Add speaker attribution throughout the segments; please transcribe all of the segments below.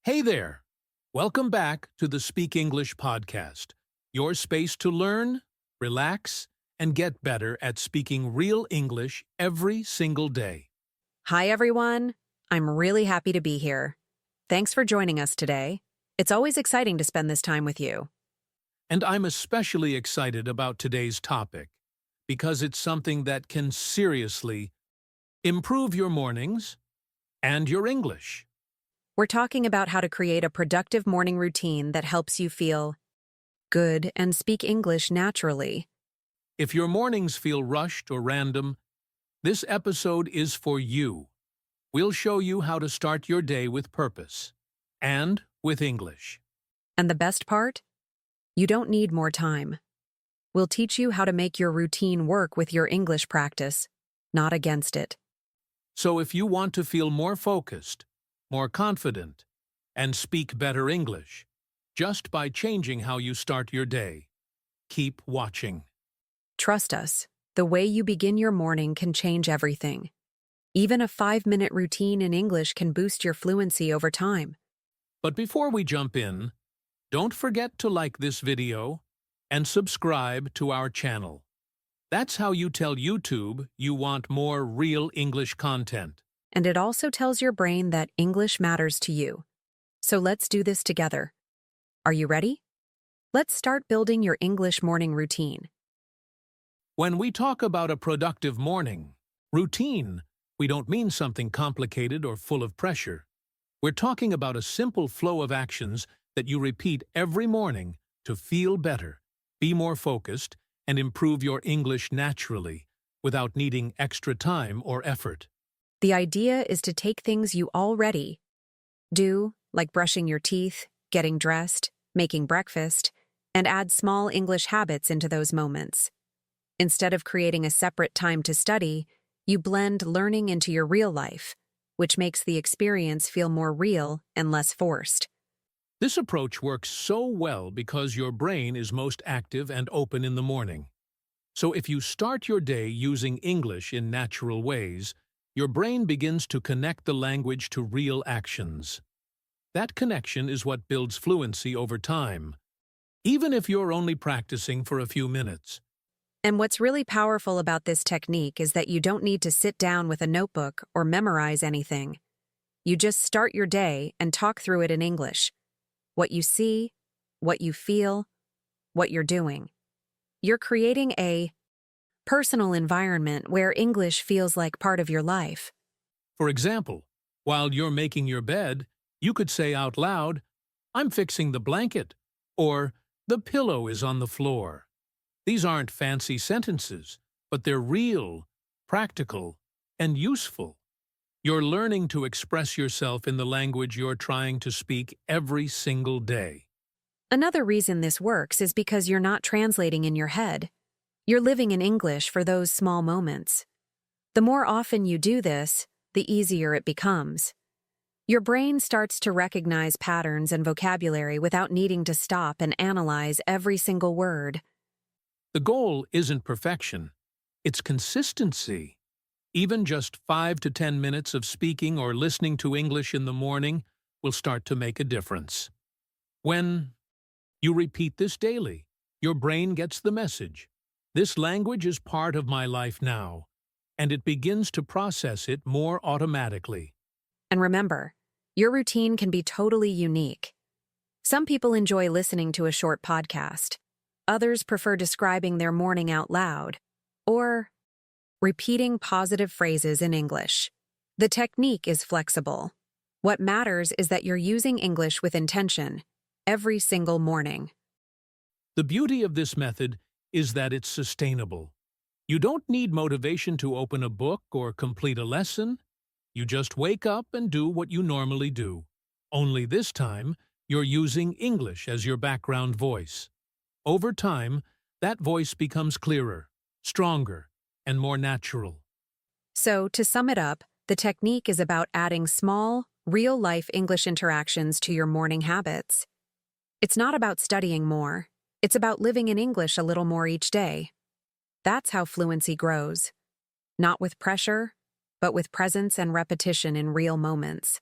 Speaker 1: Hey there! Welcome back to the Speak English podcast, your space to learn, relax, and get better at speaking real English every single day.
Speaker 2: Hi, everyone. I'm really happy to be here. Thanks for joining us today. It's always exciting to spend this time with you.
Speaker 1: And I'm especially excited about today's topic because it's something that can seriously improve your mornings and your English.
Speaker 2: We're talking about how to create a productive morning routine that helps you feel good and speak English naturally.
Speaker 1: If your mornings feel rushed or random, this episode is for you. We'll show you how to start your day with purpose and with English.
Speaker 2: And the best part? You don't need more time. We'll teach you how to make your routine work with your English practice, not against it.
Speaker 1: So if you want to feel more focused, more confident, and speak better English, just by changing how you start your day, keep watching.
Speaker 2: Trust us, the way you begin your morning can change everything. Even a 5-minute routine in English can boost your fluency over time.
Speaker 1: But before we jump in, don't forget to like this video and subscribe to our channel. That's how you tell YouTube you want more real English content.
Speaker 2: And it also tells your brain that English matters to you. So let's do this together. Are you ready? Let's start building your English morning routine.
Speaker 1: When we talk about a productive morning routine, we don't mean something complicated or full of pressure. We're talking about a simple flow of actions that you repeat every morning to feel better, be more focused, and improve your English naturally without needing extra time or effort.
Speaker 2: The idea is to take things you already do, like brushing your teeth, getting dressed, making breakfast, and add small English habits into those moments. Instead of creating a separate time to study, you blend learning into your real life, which makes the experience feel more real and less forced.
Speaker 1: This approach works so well because your brain is most active and open in the morning. So if you start your day using English in natural ways, your brain begins to connect the language to real actions. That connection is what builds fluency over time, even if you're only practicing for a few minutes.
Speaker 2: And what's really powerful about this technique is that you don't need to sit down with a notebook or memorize anything. You just start your day and talk through it in English. What you see, what you feel, what you're doing. You're creating a personal environment where English feels like part of your life.
Speaker 1: For example, while you're making your bed, you could say out loud, "I'm fixing the blanket," or "The pillow is on the floor." These aren't fancy sentences, but they're real, practical, and useful. You're learning to express yourself in the language you're trying to speak every single day.
Speaker 2: Another reason this works is because you're not translating in your head. You're living in English for those small moments. The more often you do this, the easier it becomes. Your brain starts to recognize patterns and vocabulary without needing to stop and analyze every single word.
Speaker 1: The goal isn't perfection, it's consistency. Even just 5 to 10 minutes of speaking or listening to English in the morning will start to make a difference. When you repeat this daily, your brain gets the message. This language is part of my life now, and it begins to process it more automatically.
Speaker 2: And remember, your routine can be totally unique. Some people enjoy listening to a short podcast. Others prefer describing their morning out loud, or repeating positive phrases in English. The technique is flexible. What matters is that you're using English with intention every single morning.
Speaker 1: The beauty of this method is that it's sustainable. You don't need motivation to open a book or complete a lesson. You just wake up and do what you normally do. Only this time, you're using English as your background voice. Over time, that voice becomes clearer, stronger, and more natural.
Speaker 2: So, to sum it up, the technique is about adding small, real-life English interactions to your morning habits. It's not about studying more. It's about living in English a little more each day. That's how fluency grows. Not with pressure, but with presence and repetition in real moments.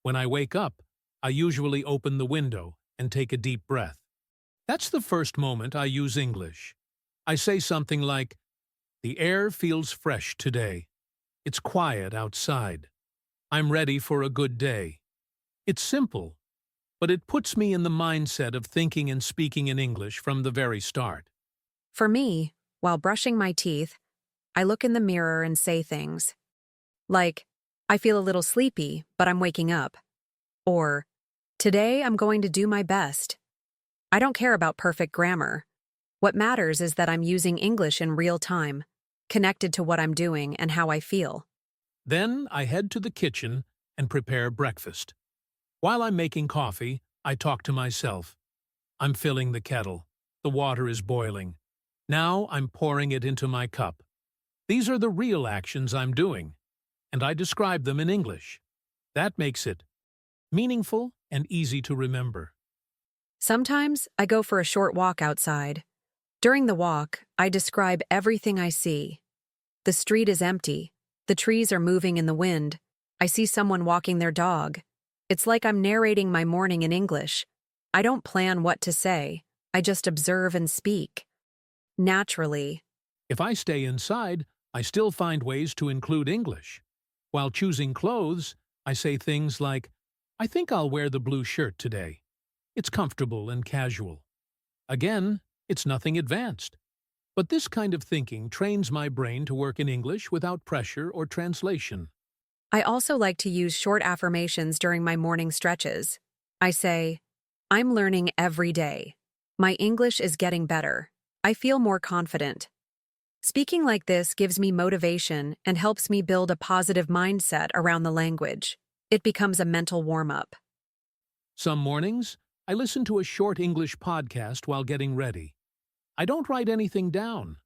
Speaker 1: When I wake up, I usually open the window and take a deep breath. That's the first moment I use English. I say something like, "The air feels fresh today. It's quiet outside. I'm ready for a good day." It's simple, but it puts me in the mindset of thinking and speaking in English from the very start.
Speaker 2: For me, while brushing my teeth, I look in the mirror and say things like, "I feel a little sleepy, but I'm waking up." Or, "Today I'm going to do my best." I don't care about perfect grammar. What matters is that I'm using English in real time, connected to what I'm doing and how I feel.
Speaker 1: Then I head to the kitchen and prepare breakfast. While I'm making coffee, I talk to myself. I'm filling the kettle. The water is boiling. Now I'm pouring it into my cup. These are the real actions I'm doing, and I describe them in English. That makes it meaningful and easy to remember.
Speaker 2: Sometimes I go for a short walk outside. During the walk, I describe everything I see. The street is empty. The trees are moving in the wind. I see someone walking their dog. It's like I'm narrating my morning in English. I don't plan what to say. I just observe and speak. Naturally.
Speaker 1: If I stay inside, I still find ways to include English. While choosing clothes, I say things like, "I think I'll wear the blue shirt today. It's comfortable and casual." Again, it's nothing advanced. But this kind of thinking trains my brain to work in English without pressure or translation.
Speaker 2: I also like to use short affirmations during my morning stretches. I say, "I'm learning every day. My English is getting better. I feel more confident." Speaking like this gives me motivation and helps me build a positive mindset around the language. It becomes a mental warm-up.
Speaker 1: Some mornings, I listen to a short English podcast while getting ready. I don't write anything down.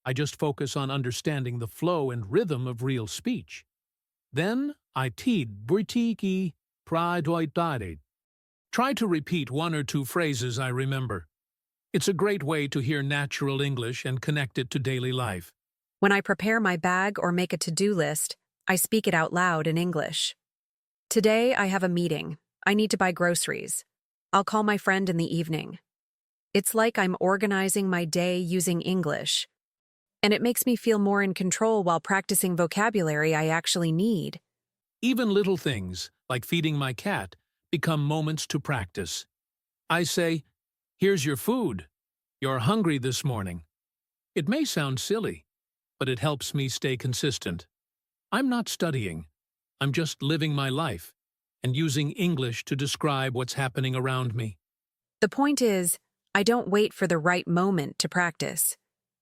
Speaker 1: I just focus on understanding the flow and rhythm of real speech. Then, I britiki pradoitare. Try to repeat one or two phrases I remember. It's a great way to hear natural English and connect it to daily life.
Speaker 2: When I prepare my bag or make a to-do list, I speak it out loud in English. Today, I have a meeting. I need to buy groceries. I'll call my friend in the evening. It's like I'm organizing my day using English. And it makes me feel more in control while practicing vocabulary I actually need.
Speaker 1: Even little things, like feeding my cat, become moments to practice. I say, "Here's your food. You're hungry this morning." It may sound silly, but it helps me stay consistent. I'm not studying. I'm just living my life and using English to describe what's happening around me.
Speaker 2: The point is, I don't wait for the right moment to practice.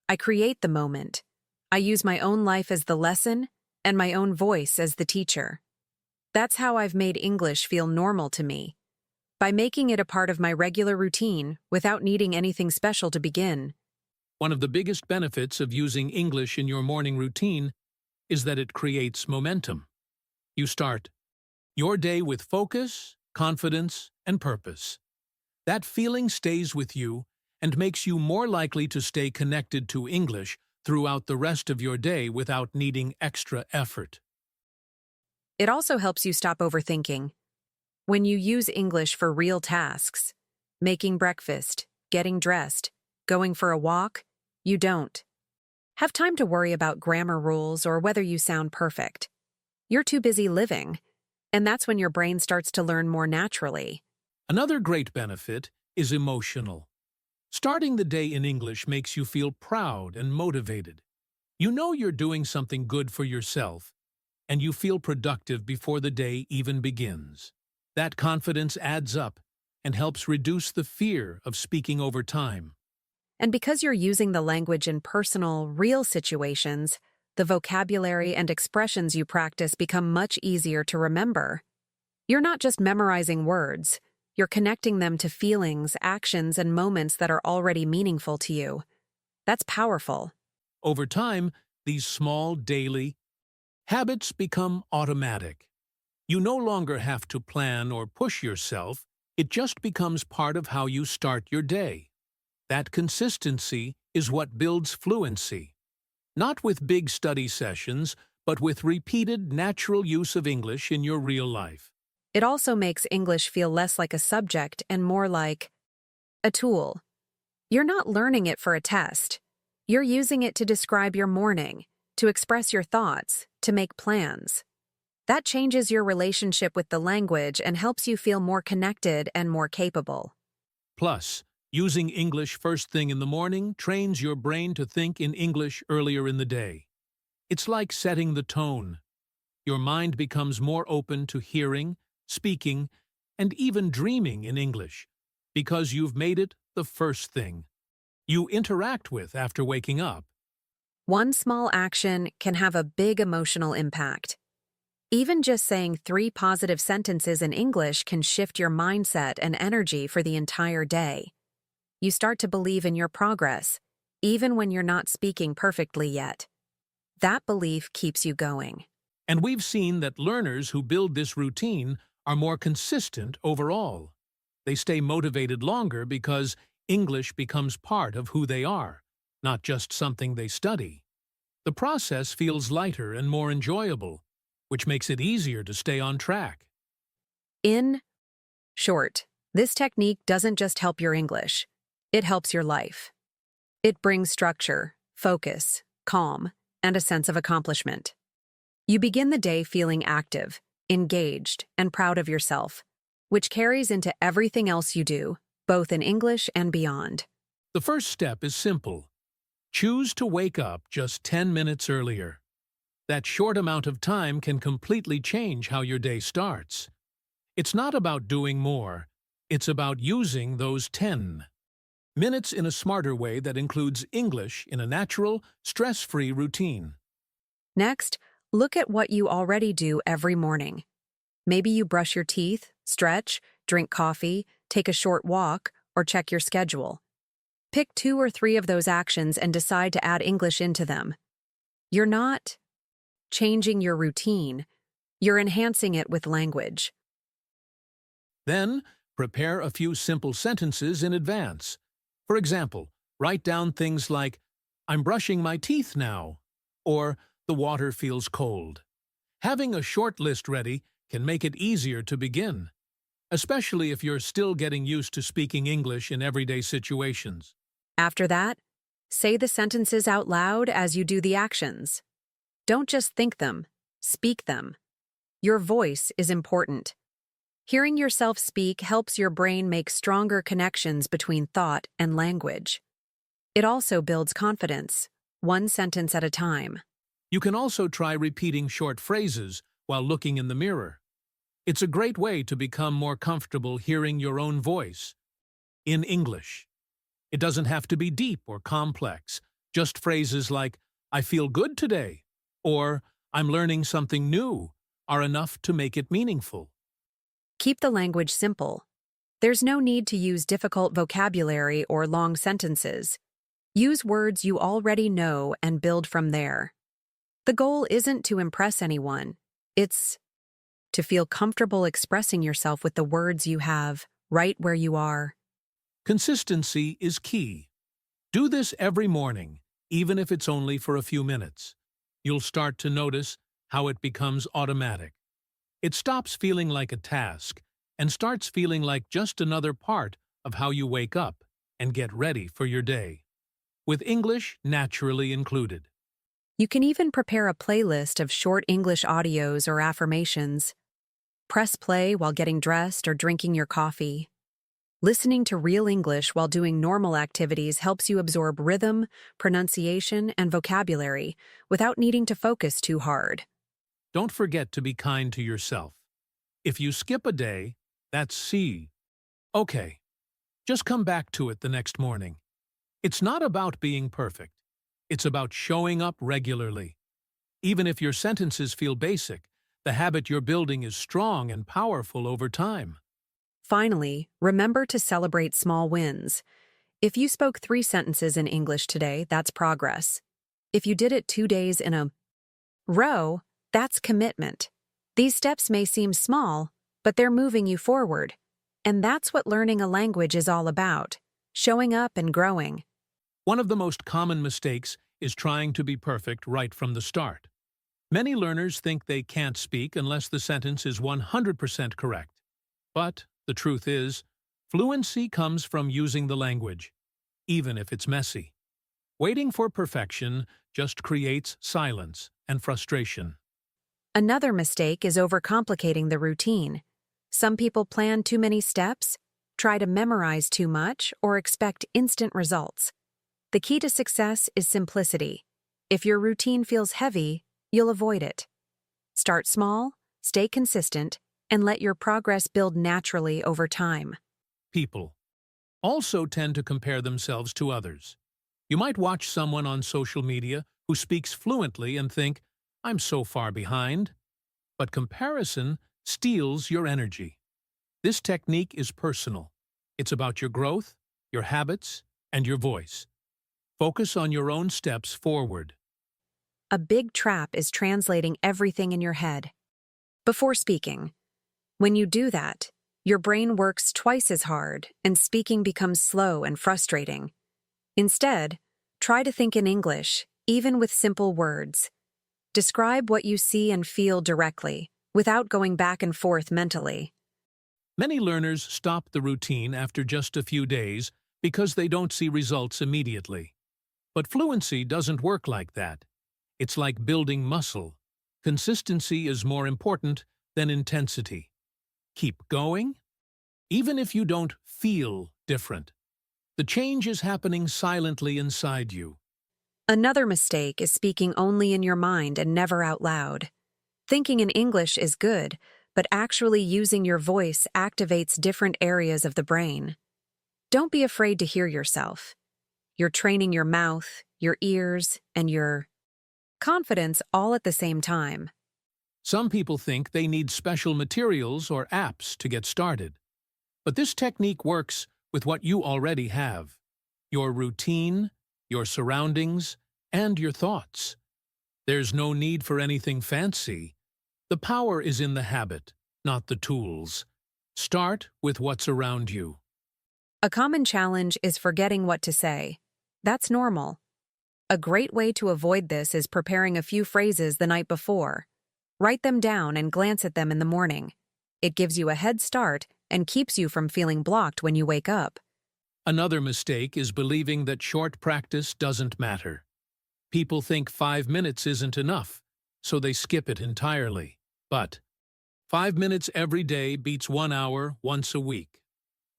Speaker 2: I create the moment. I use my own life as the lesson and my own voice as the teacher. That's how I've made English feel normal to me, by making it a part of my regular routine without needing anything special to begin.
Speaker 1: One of the biggest benefits of using English in your morning routine is that it creates momentum. You start your day with focus, confidence, and purpose. That feeling stays with you and makes you more likely to stay connected to English throughout the rest of your day without needing extra effort.
Speaker 2: It also helps you stop overthinking. When you use English for real tasks, making breakfast, getting dressed, going for a walk, you don't have time to worry about grammar rules or whether you sound perfect. You're too busy living, and that's when your brain starts to learn more naturally.
Speaker 1: Another great benefit is emotional. Starting the day in English makes you feel proud and motivated. You know you're doing something good for yourself, and you feel productive before the day even begins. That confidence adds up and helps reduce the fear of speaking over time.
Speaker 2: And because you're using the language in personal, real situations, the vocabulary and expressions you practice become much easier to remember. You're not just memorizing words. You're connecting them to feelings, actions, and moments that are already meaningful to you. That's powerful.
Speaker 1: Over time, these small daily habits become automatic. You no longer have to plan or push yourself. It just becomes part of how you start your day. That consistency is what builds fluency. Not with big study sessions, but with repeated natural use of English in your real life.
Speaker 2: It also makes English feel less like a subject and more like a tool. You're not learning it for a test. You're using it to describe your morning, to express your thoughts, to make plans. That changes your relationship with the language and helps you feel more connected and more capable.
Speaker 1: Plus, using English first thing in the morning trains your brain to think in English earlier in the day. It's like setting the tone. Your mind becomes more open to hearing, speaking, and even dreaming in English, because you've made it the first thing you interact with after waking up.
Speaker 2: One small action can have a big emotional impact. Even just saying 3 positive sentences in English can shift your mindset and energy for the entire day. You start to believe in your progress, even when you're not speaking perfectly yet. That belief keeps you going.
Speaker 1: And we've seen that learners who build this routine are more consistent overall. They stay motivated longer because English becomes part of who they are, not just something they study. The process feels lighter and more enjoyable, which makes it easier to stay on track.
Speaker 2: In short, this technique doesn't just help your English, it helps your life. It brings structure, focus, calm, and a sense of accomplishment. You begin the day feeling active, engaged, and proud of yourself, which carries into everything else you do, both in English and beyond.
Speaker 1: The first step is simple. Choose to wake up just 10 minutes earlier. That short amount of time can completely change how your day starts. It's not about doing more, it's about using those 10 minutes in a smarter way that includes English in a natural, stress-free routine.
Speaker 2: Next, look at what you already do every morning. Maybe you brush your teeth, stretch, drink coffee, take a short walk, or check your schedule. Pick 2 or 3 of those actions and decide to add English into them. You're not changing your routine, you're enhancing it with language.
Speaker 1: Then, prepare a few simple sentences in advance. For example, write down things like, "I'm brushing my teeth now," or "The water feels cold." Having a short list ready can make it easier to begin, especially if you're still getting used to speaking English in everyday situations.
Speaker 2: After that, say the sentences out loud as you do the actions. Don't just think them, speak them. Your voice is important. Hearing yourself speak helps your brain make stronger connections between thought and language. It also builds confidence, one sentence at a time.
Speaker 1: You can also try repeating short phrases while looking in the mirror. It's a great way to become more comfortable hearing your own voice in English. It doesn't have to be deep or complex. Just phrases like, "I feel good today," or "I'm learning something new," are enough to make it meaningful.
Speaker 2: Keep the language simple. There's no need to use difficult vocabulary or long sentences. Use words you already know and build from there. The goal isn't to impress anyone. It's to feel comfortable expressing yourself with the words you have, right where you are.
Speaker 1: Consistency is key. Do this every morning, even if it's only for a few minutes. You'll start to notice how it becomes automatic. It stops feeling like a task and starts feeling like just another part of how you wake up and get ready for your day, with English naturally included.
Speaker 2: You can even prepare a playlist of short English audios or affirmations. Press play while getting dressed or drinking your coffee. Listening to real English while doing normal activities helps you absorb rhythm, pronunciation, and vocabulary without needing to focus too hard.
Speaker 1: Don't forget to be kind to yourself. If you skip a day, that's C. Okay, just come back to it the next morning. It's not about being perfect. It's about showing up regularly. Even if your sentences feel basic, the habit you're building is strong and powerful over time.
Speaker 2: Finally, remember to celebrate small wins. If you spoke 3 sentences in English today, that's progress. If you did it 2 days in a row, that's commitment. These steps may seem small, but they're moving you forward. And that's what learning a language is all about, showing up and growing.
Speaker 1: One of the most common mistakes is trying to be perfect right from the start. Many learners think they can't speak unless the sentence is 100% correct. But the truth is, fluency comes from using the language, even if it's messy. Waiting for perfection just creates silence and frustration.
Speaker 2: Another mistake is overcomplicating the routine. Some people plan too many steps, try to memorize too much, or expect instant results. The key to success is simplicity. If your routine feels heavy, you'll avoid it. Start small, stay consistent, and let your progress build naturally over time.
Speaker 1: People also tend to compare themselves to others. You might watch someone on social media who speaks fluently and think, "I'm so far behind." But comparison steals your energy. This technique is personal. It's about your growth, your habits, and your voice. Focus on your own steps forward.
Speaker 2: A big trap is translating everything in your head before speaking. When you do that, your brain works twice as hard and speaking becomes slow and frustrating. Instead, try to think in English, even with simple words. Describe what you see and feel directly, without going back and forth mentally.
Speaker 1: Many learners stop the routine after just a few days because they don't see results immediately. But fluency doesn't work like that. It's like building muscle. Consistency is more important than intensity. Keep going, even if you don't feel different. The change is happening silently inside you.
Speaker 2: Another mistake is speaking only in your mind and never out loud. Thinking in English is good, but actually using your voice activates different areas of the brain. Don't be afraid to hear yourself. You're training your mouth, your ears, and your confidence all at the same time.
Speaker 1: Some people think they need special materials or apps to get started. But this technique works with what you already have: your routine, your surroundings, and your thoughts. There's no need for anything fancy. The power is in the habit, not the tools. Start with what's around you.
Speaker 2: A common challenge is forgetting what to say. That's normal. A great way to avoid this is preparing a few phrases the night before. Write them down and glance at them in the morning. It gives you a head start and keeps you from feeling blocked when you wake up.
Speaker 1: Another mistake is believing that short practice doesn't matter. People think 5 minutes isn't enough, so they skip it entirely. But 5 minutes every day beats 1 hour once a week.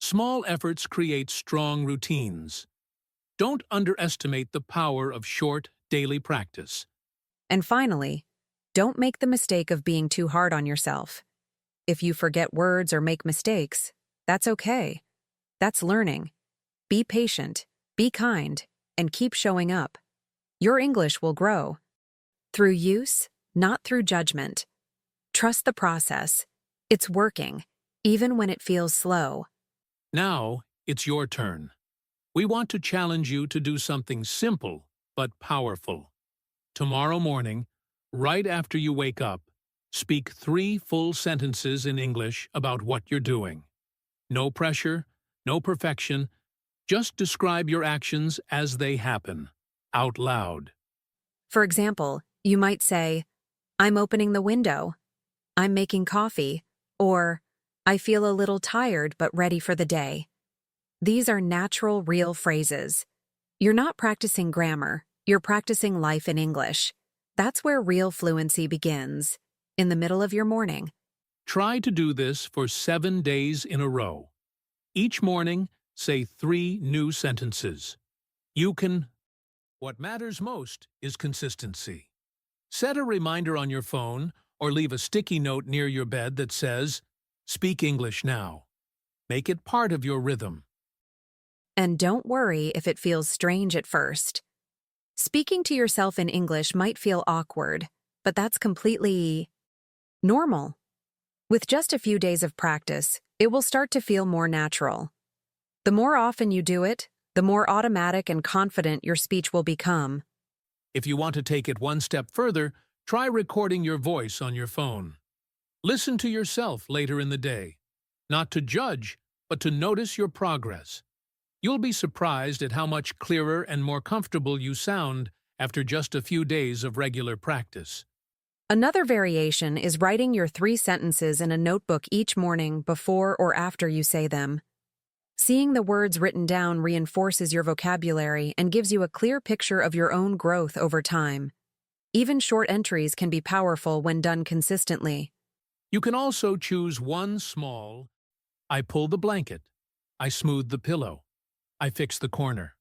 Speaker 1: Small efforts create strong routines. Don't underestimate the power of short, daily practice.
Speaker 2: And finally, don't make the mistake of being too hard on yourself. If you forget words or make mistakes, that's okay. That's learning. Be patient, be kind, and keep showing up. Your English will grow. Through use, not through judgment. Trust the process. It's working, even when it feels slow.
Speaker 1: Now, it's your turn. We want to challenge you to do something simple but powerful. Tomorrow morning, right after you wake up, speak 3 full sentences in English about what you're doing. No pressure, no perfection. Just describe your actions as they happen, out loud.
Speaker 2: For example, you might say, "I'm opening the window," "I'm making coffee," or "I feel a little tired but ready for the day." These are natural, real phrases. You're not practicing grammar, you're practicing life in English. That's where real fluency begins, in the middle of your morning.
Speaker 1: Try to do this for 7 days in a row. Each morning, say 3 new sentences. You can. What matters most is consistency. Set a reminder on your phone or leave a sticky note near your bed that says, "Speak English now." Make it part of your rhythm.
Speaker 2: And don't worry if it feels strange at first. Speaking to yourself in English might feel awkward, but that's completely normal. With just a few days of practice, it will start to feel more natural. The more often you do it, the more automatic and confident your speech will become.
Speaker 1: If you want to take it one step further, try recording your voice on your phone. Listen to yourself later in the day, not to judge, but to notice your progress. You'll be surprised at how much clearer and more comfortable you sound after just a few days of regular practice.
Speaker 2: Another variation is writing your 3 sentences in a notebook each morning before or after you say them. Seeing the words written down reinforces your vocabulary and gives you a clear picture of your own growth over time. Even short entries can be powerful when done consistently.
Speaker 1: You can also choose one small, I pull the blanket, I smooth the pillow, I fix the corner.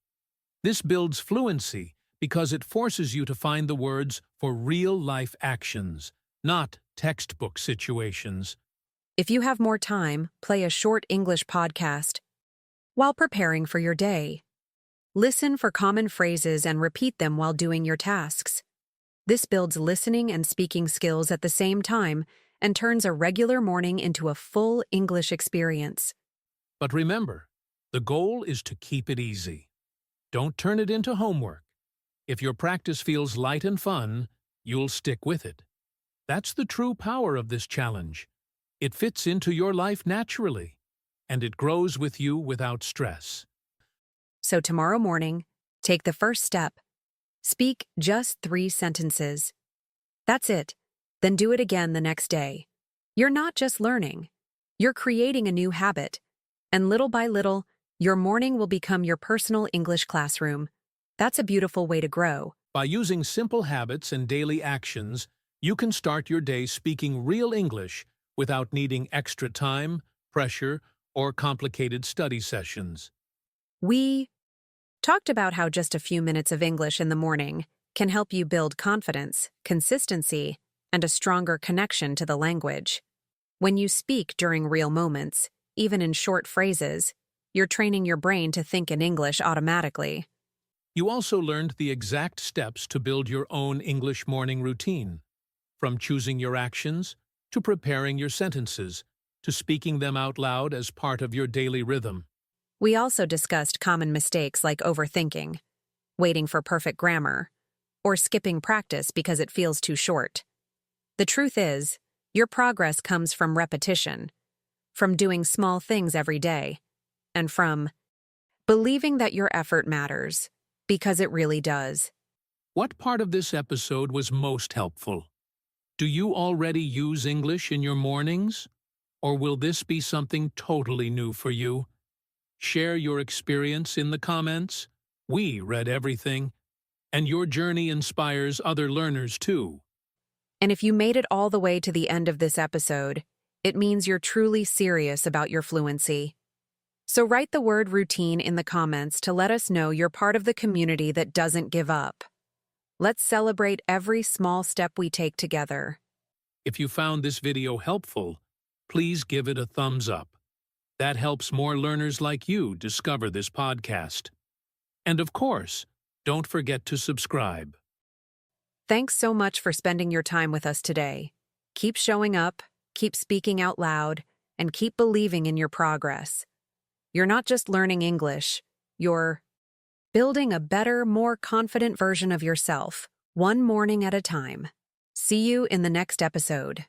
Speaker 1: This builds fluency because it forces you to find the words for real-life actions, not textbook situations.
Speaker 2: If you have more time, play a short English podcast while preparing for your day. Listen for common phrases and repeat them while doing your tasks. This builds listening and speaking skills at the same time and turns a regular morning into a full English experience.
Speaker 1: But remember, the goal is to keep it easy. Don't turn it into homework. If your practice feels light and fun, you'll stick with it. That's the true power of this challenge. It fits into your life naturally, and it grows with you without stress.
Speaker 2: So tomorrow morning, take the first step. Speak just 3 sentences. That's it. Then do it again the next day. You're not just learning. You're creating a new habit. And little by little, your morning will become your personal English classroom. That's a beautiful way to grow.
Speaker 1: By using simple habits and daily actions, you can start your day speaking real English without needing extra time, pressure, or complicated study sessions.
Speaker 2: We talked about how just a few minutes of English in the morning can help you build confidence, consistency, and a stronger connection to the language. When you speak during real moments, even in short phrases, you're training your brain to think in English automatically.
Speaker 1: You also learned the exact steps to build your own English morning routine, from choosing your actions, to preparing your sentences, to speaking them out loud as part of your daily rhythm.
Speaker 2: We also discussed common mistakes like overthinking, waiting for perfect grammar, or skipping practice because it feels too short. The truth is, your progress comes from repetition, from doing small things every day, and from believing that your effort matters, because it really does.
Speaker 1: What part of this episode was most helpful? Do you already use English in your mornings? Or will this be something totally new for you? Share your experience in the comments. We read everything, and your journey inspires other learners too.
Speaker 2: And if you made it all the way to the end of this episode, it means you're truly serious about your fluency. So write the word routine in the comments to let us know you're part of the community that doesn't give up. Let's celebrate every small step we take together.
Speaker 1: If you found this video helpful, please give it a thumbs up. That helps more learners like you discover this podcast. And of course, don't forget to subscribe.
Speaker 2: Thanks so much for spending your time with us today. Keep showing up, keep speaking out loud, and keep believing in your progress. You're not just learning English, you're building a better, more confident version of yourself, one morning at a time. See you in the next episode.